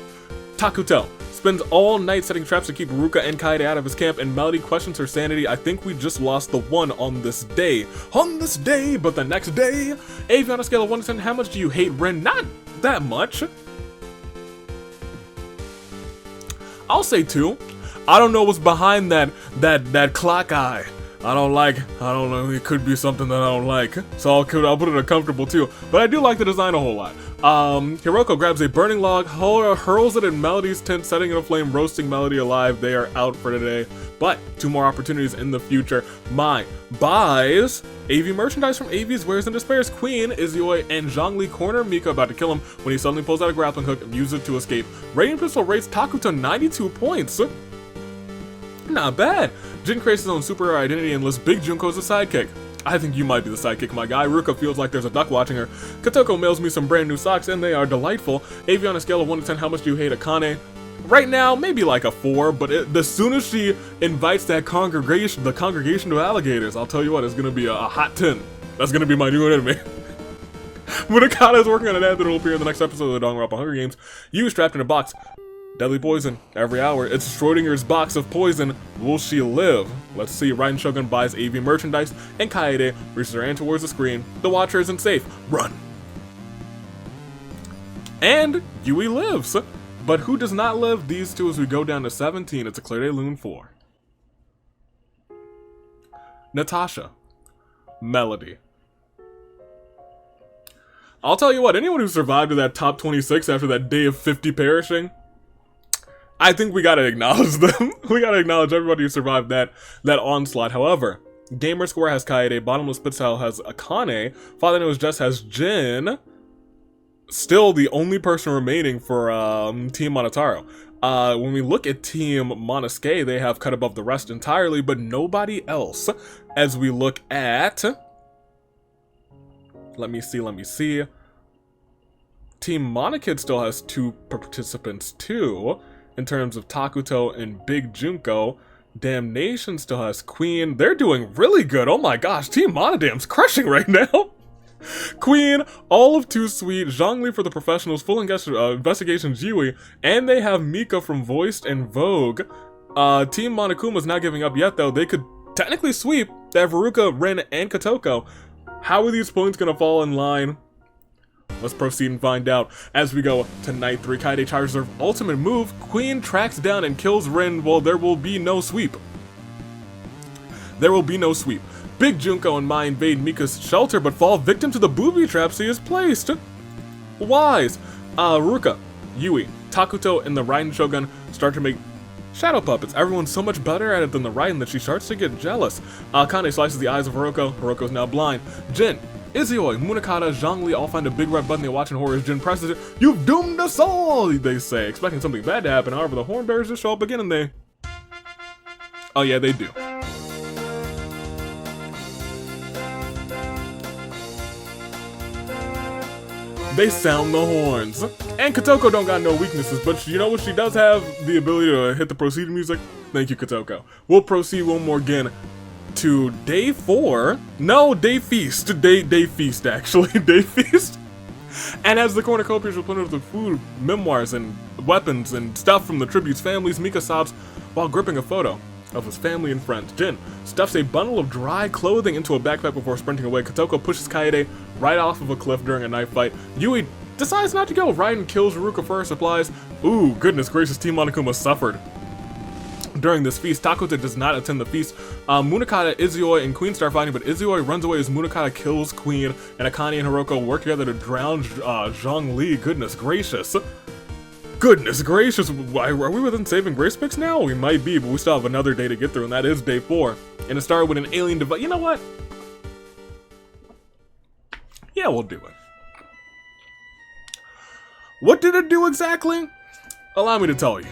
Takuto spends all night setting traps to keep Ruka and Kaede out of his camp, and Melody questions her sanity. I think we just lost the one on this day. On this day, but the next day. Avi, on a scale of 1 to 10, how much do you hate Rin? Not that much. I'll say 2. I don't know what's behind that clock eye. I don't know, it could be something that I don't like. So I'll put it a comfortable 2. But I do like the design a whole lot. Hiroko grabs a burning log, hurls it in Melody's tent, setting it aflame, roasting Melody alive. They are out for today. But 2 more opportunities in the future. Mai buys AV merchandise from AV's Wares and Despairs. Queen, Izuyoi, and Zhongli corner Mika, about to kill him when he suddenly pulls out a grappling hook and uses it to escape. Radiant Pistol rates Taku to 92 points. Not bad. Jin creates his own superhero identity and lists Big Junko as a sidekick. I think you might be the sidekick, my guy. Ruka feels like there's a duck watching her. Kotoko mails me some brand new socks, and they are delightful. Avi, on a scale of 1 to 10, how much do you hate Akane? Right now, maybe like a 4, but as soon as she invites that congregation, the congregation of alligators, I'll tell you what, it's gonna be a hot 10. That's gonna be my new enemy. Munakata is working on an ad that will appear in the next episode of the Dangan-lympic Hunger Games. You is trapped in a box. Deadly poison every hour. It's Schrodinger's box of poison. Will she live? Let's see. Raiden Shogun buys AV merchandise, and Kaede reaches her hand towards the screen. The Watcher isn't safe. Run. And Yui lives. But who does not live? These 2 as we go down to 17. It's a Clair de Lune 4. Natasha. Melody. I'll tell you what, anyone who survived to that top 26 after that day of 50 perishing, I think we gotta acknowledge them. We gotta acknowledge everybody who survived that onslaught. However, Gamer Square has Kaede, Bottomless Pixel has Akane, Father Knows Just has Jin. Still the only person remaining for Team Monotaro. When we look at Team Monosuke, they have cut above the rest entirely, but nobody else. As we look at... Let me see. Team Monokid still has 2 participants too, in terms of Takuto and Big Junko. Damnation still has Queen. They're doing really good. Oh my gosh, Team Monodam's crushing right now. Queen, all of Too Sweet, Zhongli for the professionals, Full Investigations Yui, and they have Mika from Voiced and Vogue. Team Monokuma's not giving up yet though. They could technically sweep. They have Haruka, Rin, and Kotoko. How are these points gonna fall in line? Let's proceed and find out as we go to Night 3. Kaede charges her ultimate move. Queen tracks down and kills Rin. Well, there will be no sweep. There will be no sweep. Big Junko and Mai invade Mika's shelter, but fall victim to the booby traps he has placed. Wise. Ruka, Yui, Takuto, and the Raiden Shogun start to make shadow puppets. Everyone's so much better at it than the Raiden that she starts to get jealous. Akane slices the eyes of Hiroko. Hiroko's now blind. Jin, Izuyoi, Munakata, Zhongli all find a big red button they watch in horror as Jin presses it. You've doomed us all, they say, expecting something bad to happen. However, the horn bearers just show up again and they... Oh yeah, they do. They sound the horns. And Kotoko don't got no weaknesses, but you know what? She does have the ability to hit the proceed music. Thank you, Kotoko. We'll proceed one more again to day 4. No, day feast. Day feast, actually. Day feast. And as the cornucopias replenish with food, memoirs, and weapons and stuff from the tribute's families, Mika sobs while gripping a photo of his family and friends. Jin stuffs a bundle of dry clothing into a backpack before sprinting away. Kotoko pushes Kaede right off of a cliff during a knife fight. Yui decides not to go. Raiden kills Haruka for her supplies. Ooh, goodness gracious, Team Monokuma suffered during this feast. Takuto does not attend the feast. Munakata, Izuyoi, and Queen start fighting, but Izuyoi runs away as Munakata kills Queen, and Akane and Hiroko work together to drown Zhongli. Goodness gracious. Goodness gracious, are we within saving grace picks now? We might be, but we still have another day to get through, and that is day 4. And it started with an alien device. You know what? Yeah, we'll do it. What did it do exactly? Allow me to tell you.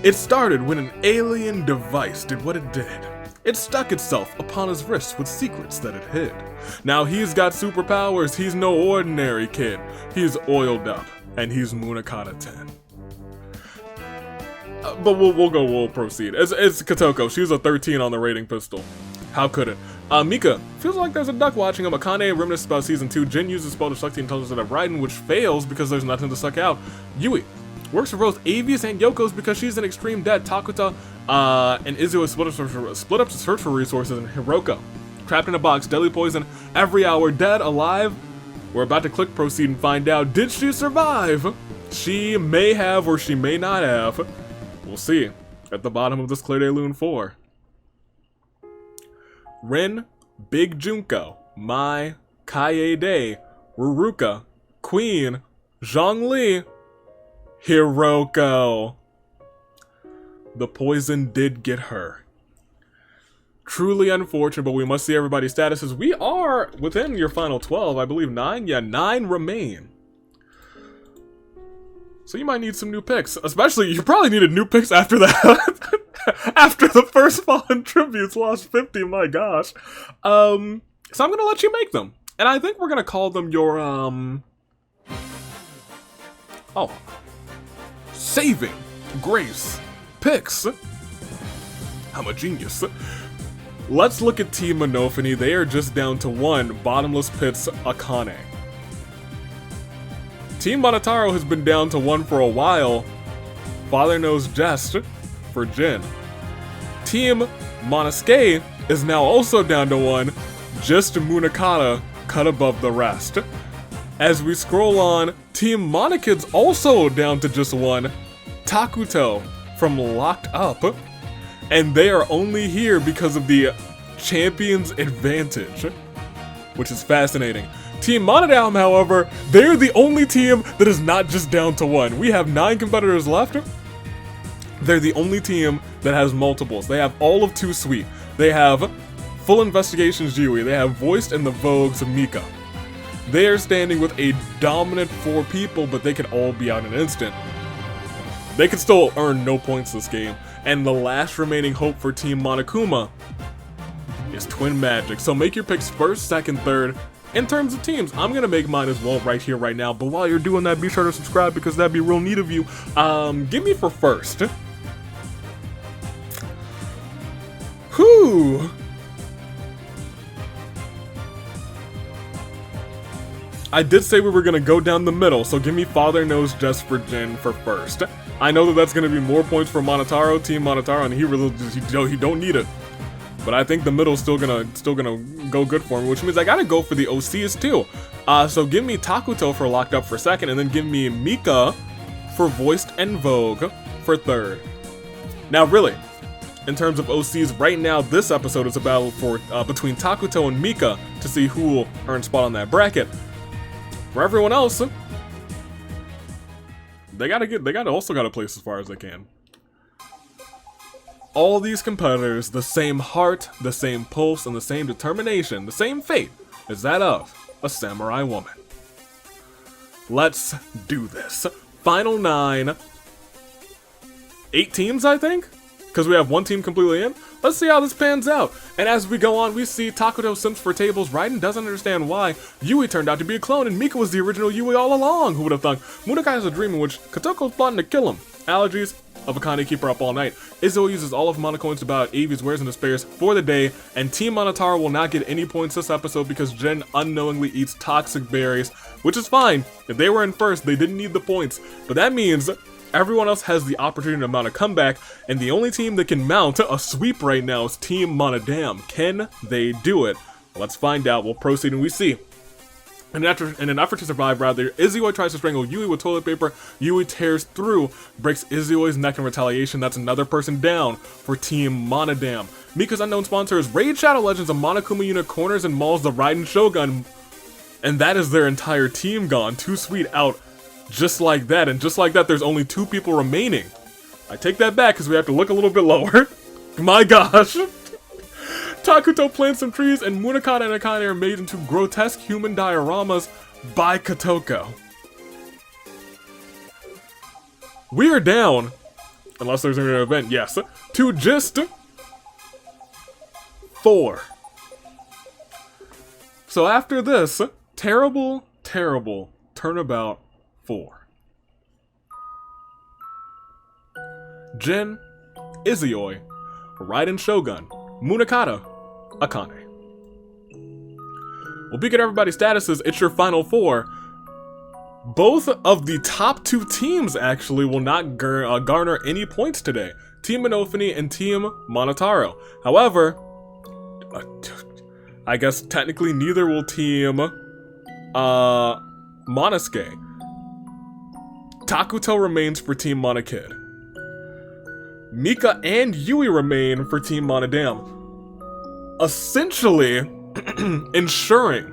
It started when an alien device did what it did. It stuck itself upon his wrist with secrets that it hid. Now he's got superpowers. He's no ordinary kid. He's oiled up. And he's Munakata 10. But we'll proceed. It's Kotoko. She's a 13 on the rating pistol. How could it? Mika feels like there's a duck watching him. Akane reminisces about season 2. Jin uses spell to suck the intelligence out of Raiden, which fails because there's nothing to suck out. Yui works for both Avius and Yoko's because she's in extreme debt. Takuta and Izuyoi split up to search for resources, and Hiroko trapped in a box, deadly poison every hour, dead, alive. We're about to click proceed and find out, did she survive? She may have or she may not have. We'll see at the bottom of this Clear Day Loon 4. Rin, Big Junko, Mai, Kaede, Ruruka, Queen, Zhongli, Hiroko. The poison did get her. Truly unfortunate, but we must see everybody's statuses. We are within your final 12, I believe 9. Yeah, 9 remain. So you might need some new picks. Especially, you probably needed new picks after that. After the first Fallen Tributes lost 50, my gosh. So I'm gonna let you make them. And I think we're gonna call them your, Saving Grace picks. I'm a genius. Let's look at Team Monophony. They are just down to 1, Bottomless Pit's Akane. Team Monotaro has been down to 1 for a while. Father Knows Jest for Jin. Team Monosuke is now also down to 1, just Munakata cut above the rest. As we scroll on, Team Monokid's also down to just 1, Takuto from Locked Up. And they are only here because of the champion's advantage, which is fascinating. Team Monodam, however, they're the only team that is not just down to 1. We have 9 competitors left, They're the only team that has multiples. They have all of 2 Sweet. They have Full Investigations Yui. They have Voiced and the Vogues Mika. They are standing with a dominant 4 people, but they could all be out in an instant. They could still earn no points this game. And the last remaining hope for Team Monokuma is Twin Magic. So make your picks first, second, third. In terms of teams, I'm going to make mine as well right here, right now. But while you're doing that, be sure to subscribe because that'd be real neat of you. Give me for first. Whew. I did say we were going to go down the middle, so give me Father Knows Just for Jin for first. I know that that's going to be more points for Monotaro, Team Monotaro, and he don't need it. But I think the middle's still gonna go good for me, which means I gotta go for the OCs too. So give me Takuto for Locked Up for second, and then give me Mika for Voiced and Vogue for third. Now really, in terms of OCs, right now this episode is a battle for between Takuto and Mika to see who will earn spot on that bracket. For everyone else, they also gotta place as far as they can. All these competitors, the same heart, the same pulse, and the same determination, the same fate as that of a samurai woman. Let's do this. Final 9. 8 teams, I think? Because we have 1 team completely in. Let's see how this pans out. And as we go on, we see Takuto simps for tables. Raiden doesn't understand why. Yui turned out to be a clone, and Mika was the original Yui all along. Who would have thought? Mudakai has a dream in which Kotoko's plotting to kill him. Allergies of Akane keep her up all night. Izzo uses all of Mana coins to buy out Avi's wares and despairs for the day, and Team Monotaro will not get any points this episode because Jen unknowingly eats toxic berries, which is fine. If they were in first, they didn't need the points, but that means everyone else has the opportunity to mount a comeback, and the only team that can mount a sweep right now is Team Monodam. Can they do it? Let's find out. We'll proceed and we see. In an effort to survive, rather, Izzy tries to strangle Yui with toilet paper. Yui tears through, breaks Izzy's neck in retaliation. That's another person down for Team Monodam. Mika's unknown sponsor is Raid Shadow Legends, a Monokuma unit corners and mauls the Raiden Shogun. And that is their entire team gone. 2 Sweet out just like that. And just like that, there's only 2 people remaining. I take that back because we have to look a little bit lower. My gosh. Takuto plants some trees, and Munakata and Akane are made into grotesque human dioramas by Kotoko. We are down, unless there's an event, yes, to just 4. So after this, terrible, terrible turnabout 4. Jin, Izzy, Raiden Shogun, Munakata, Akane. Well, peek at everybody's statuses, it's your final 4. Both of the top 2 teams actually will not garner any points today. Team Monophony and Team Monotaro. However, I guess technically neither will Team Monosuke. Takuto remains for Team Monokid. Mika and Yui remain for Team Monodam. Essentially ensuring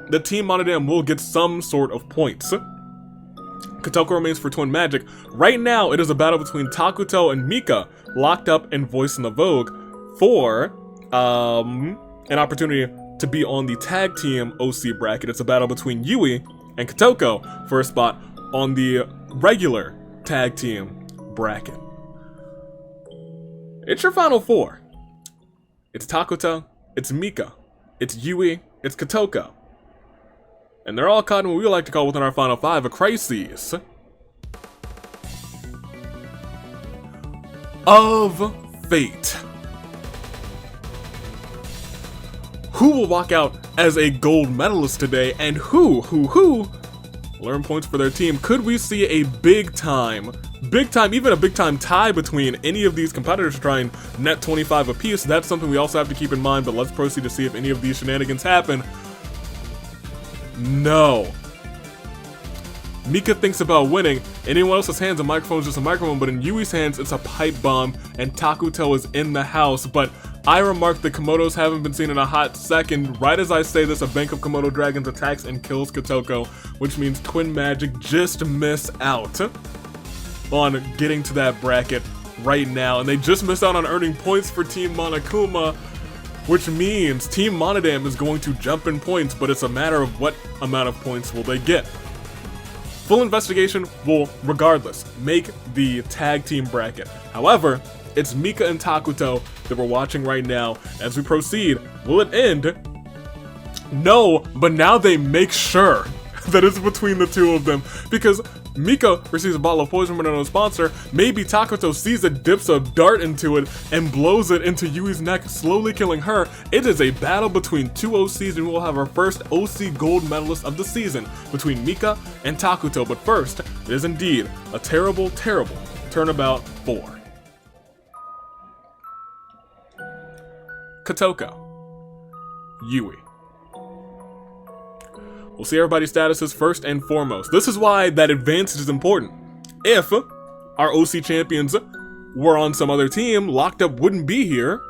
that Team Monodam will get some sort of points. Kotoko remains for Twin Magic. Right now, it is a battle between Takuto and Mika, Locked Up and Voice in the Vogue, for an opportunity to be on the tag team OC bracket. It's a battle between Yui and Kotoko for a spot on the regular tag team bracket. It's your final 4. It's Takuto, it's Mika, it's Yui, it's Kotoko. And they're all caught in what we like to call within our final 5 a crisis of fate. Who will walk out as a gold medalist today, and who will earn points for their team? Could we see a big time, even a big time tie between any of these competitors to try and net 25 apiece? That's something we also have to keep in mind, but let's proceed to see if any of these shenanigans happen. No. Mika thinks about winning. In anyone else's hands, a microphone is just a microphone, but in Yui's hands, it's a pipe bomb, and Takuto is in the house. But I remark the Komodos haven't been seen in a hot second. Right as I say this, a bank of Komodo dragons attacks and kills Kotoko, which means Twin Magic just miss out on getting to that bracket. right now, and they just missed out on earning points for Team Monokuma, which means Team Monodam is going to jump in points, but it's a matter of what amount of points will they get. Full Investigation will, regardless, make the tag team bracket. However, it's Mika and Takuto that we're watching right now. As we proceed, will it end? No, but now they make sure that it's between the two of them, because Mika receives a bottle of poison from an unknown sponsor. Maybe Takuto sees it, dips a dart into it, and blows it into Yui's neck, slowly killing her. It is a battle between two OCs, and we will have our first OC gold medalist of the season between Mika and Takuto. But first, it is indeed a terrible, terrible turnabout for Kotoka, Yui. We'll see everybody's statuses first and foremost. This is why that advantage is important. If our OC champions were on some other team, Locked Up wouldn't be here.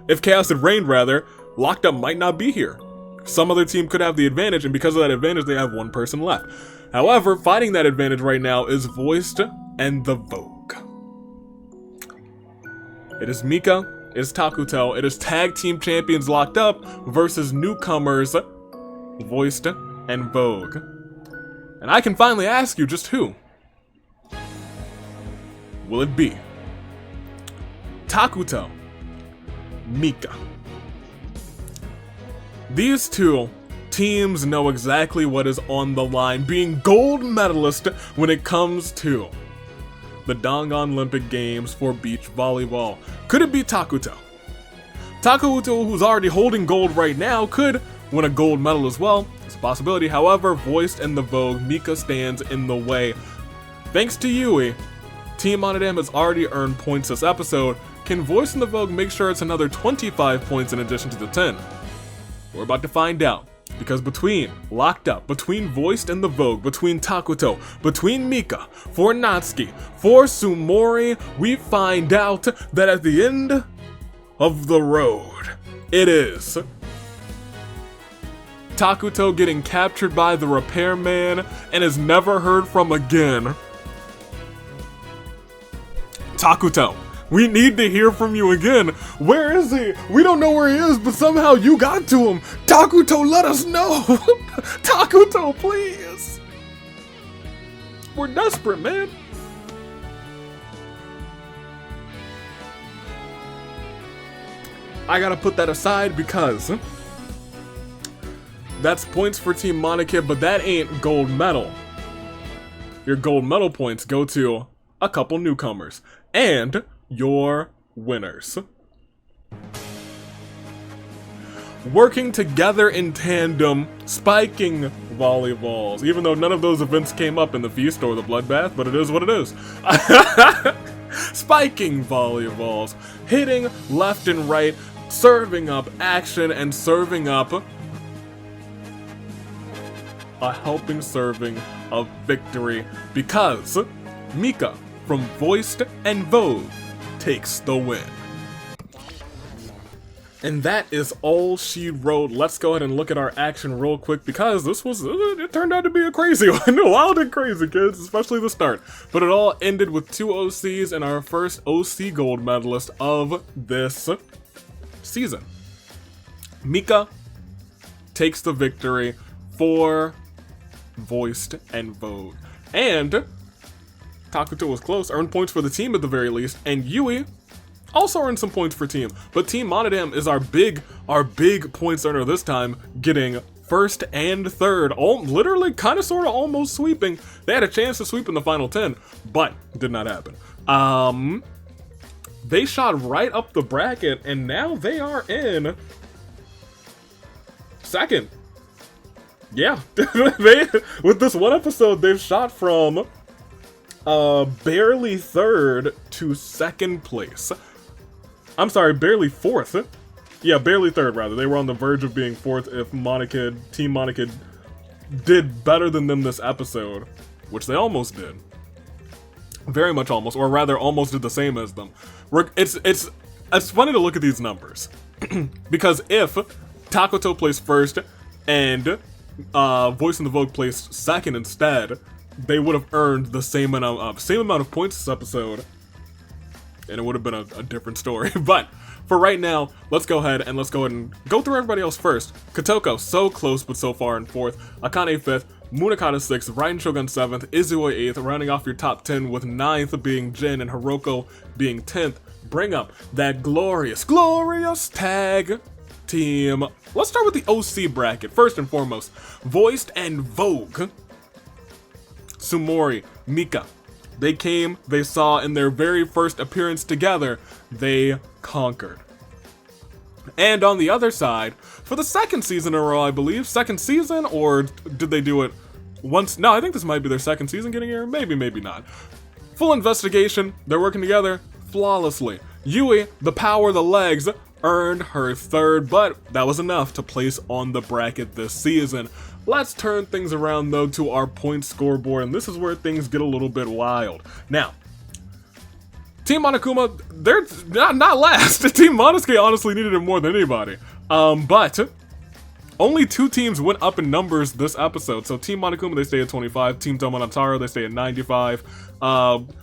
If Chaos had reigned, rather, Locked Up might not be here. Some other team could have the advantage, and because of that advantage, they have one person left. However, fighting that advantage right now is Voiced and the Vogue. It is Mika, it is Takuto, it is tag team champions Locked Up versus newcomers Voiced and Vogue. And I can finally ask you just who will it be? Takuto, Mika. These two teams know exactly what is on the line, being gold medalist when it comes to the Dangan-lympic Games for beach volleyball. Could it be Takuto? Takuto, who's already holding gold right now, could win a gold medal as well. It's a possibility. However, Voiced and the Vogue, Mika stands in the way. Thanks to Yui, Team Monodam has already earned points this episode. Can Voiced and the Vogue make sure it's another 25 points in addition to the 10? We're about to find out. Because between Locked Up, between Voiced and the Vogue, between Takuto, between Mika, for Natsuki, for Sumori, we find out that at the end of the road, it is Takuto getting captured by the repairman and is never heard from again. Takuto, we need to hear from you again. Where is he? We don't know where he is, but somehow you got to him. Takuto, let us know. Takuto, please. We're desperate, man. I gotta put that aside because that's points for Team Monokid, but that ain't gold medal. Your gold medal points go to a couple newcomers and your winners. Working together in tandem, spiking volleyballs, even though none of those events came up in the feast or the bloodbath, but it is what it is. Spiking volleyballs, hitting left and right, serving up action and serving up a helping serving of victory, because Mika from Voiced and Vogue takes the win. And that is all she wrote. Let's go ahead and look at our action real quick, because this was, it turned out to be a crazy one. Wild and crazy, kids, especially the start. But it all ended with 2 OCs and our first OC gold medalist of this season. Mika takes the victory for Voiced and Vogue. And Takuto was close, earned points for the team at the very least, and Yui also earned some points for team. But Team Monodam is our big points earner this time, getting first and third, literally kind of sort of almost sweeping. They had a chance to sweep in the final 10, but it did not happen. They shot right up the bracket, and now they are in second. Yeah, with this one episode, they've shot from barely third to second place. I'm sorry, barely fourth. Yeah, barely third, rather. They were on the verge of being fourth if Team Monokid did better than them this episode, which they almost did. Very much almost, or rather almost did the same as them. It's funny to look at these numbers, because if Takuto placed first and Voiced and the Vogue placed second instead, they would have earned the same amount of points this episode, and it would have been a different story. But for right now, let's go ahead and go through everybody else first. Kotoko, so close but so far in 4th. Akane 5th. Munakata 6th. Raiden Shogun 7th. Izui 8th. Rounding off your top 10 with 9th being Jin and Hiroko being 10th. Bring up that glorious tag team. Let's start with the OC bracket. First and foremost, Voiced and Vogue. Sumori, Mika. They came, they saw in their very first appearance together, they conquered. And on the other side, for the second season in a row, I believe, second season, or did they do it once? No, I think this might be their second season getting here, maybe not. Full Investigation, they're working together flawlessly. Yui, the power, the legs, earned her 3rd, but that was enough to place on the bracket this season. Let's turn things around though to our point scoreboard, and this is where things get a little bit wild. Now, Team Monokuma, they're not last. Team Monosuke honestly needed it more than anybody. But only 2 teams went up in numbers this episode. So Team Monokuma, they stay at 25. Team Tomonotaro, they stay at 95.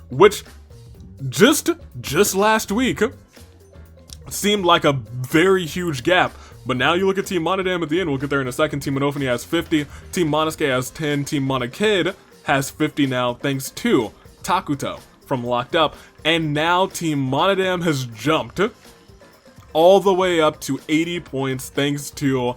Which just last week seemed like a very huge gap. But now you look at Team Monodam at the end, we'll get there in a second. Team Monofony has 50, Team Monosuke has 10, Team Monokid has 50 now, thanks to Takuto from Locked Up. And now Team Monodam has jumped all the way up to 80 points, thanks to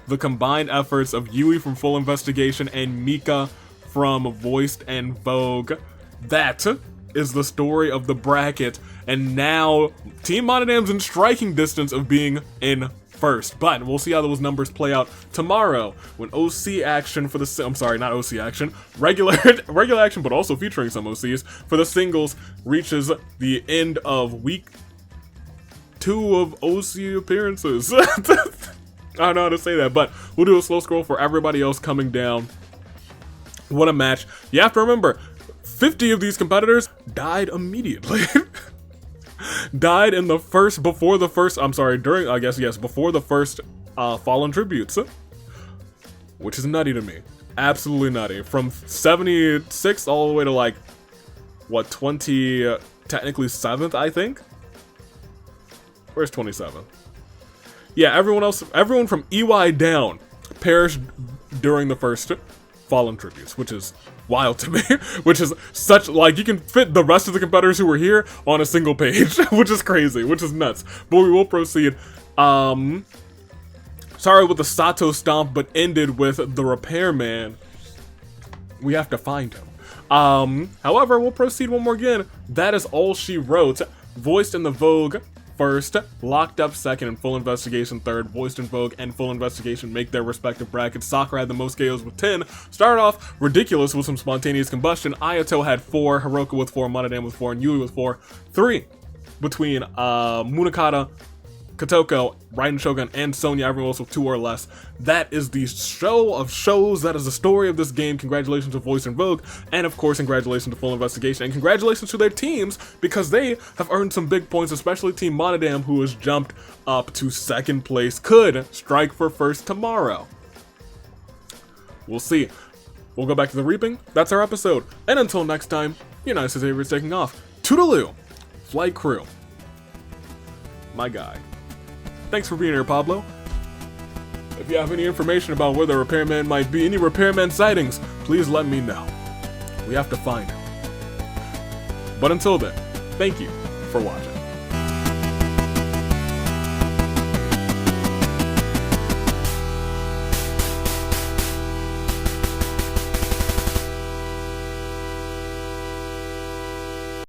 the combined efforts of Yui from Full Investigation and Mika from Voiced and Vogue. That is the story of the bracket, and now Team Monodam's in striking distance of being in first, but we'll see how those numbers play out tomorrow when OC action for the not OC action, regular action, but also featuring some OCs for the singles reaches the end of week 2 of OC appearances. I don't know how to say that, but we'll do a slow scroll for everybody else coming down. What a match. You have to remember, 50 of these competitors died immediately. Died in the first, before the first Fallen Tributes. Which is nutty to me. Absolutely nutty. From 76 all the way to like, what, technically 7th, I think? Where's 27th? Yeah, everyone from EY down perished during the first Fallen Tributes, which is wild to me. Which is such, like, you can fit the rest of the competitors who were here on a single page, which is crazy, which is nuts. But we will proceed. Sorry with the Sato stomp, but ended with the Repairman. We have to find him. However, we'll proceed one more again. That is all she wrote. Voiced in the Vogue first, Locked Up second, and Full Investigation third. Voiced in Vogue and Full Investigation make their respective brackets. Sakura had the most KOs with 10. Started off ridiculous with some spontaneous combustion. Ayato had 4, Hiroko with 4, Monodam with 4, and Yui with 4. 3 between Munakata, Kotoko, Raiden Shogun, and Sonya, everyone else with 2 or less. That is the show of shows. That is the story of this game. Congratulations to Voice and Vogue, and of course, congratulations to Full Investigation, and congratulations to their teams, because they have earned some big points, especially Team Monodam, who has jumped up to 2nd place, could strike for first tomorrow. We'll see. We'll go back to the reaping. That's our episode, and until next time, your nice Xavier is taking off. Toodaloo, flight crew. My guy. Thanks for being here, Pablo. If you have any information about where the Repairman might be, any Repairman sightings, please let me know. We have to find him. But until then, thank you for watching.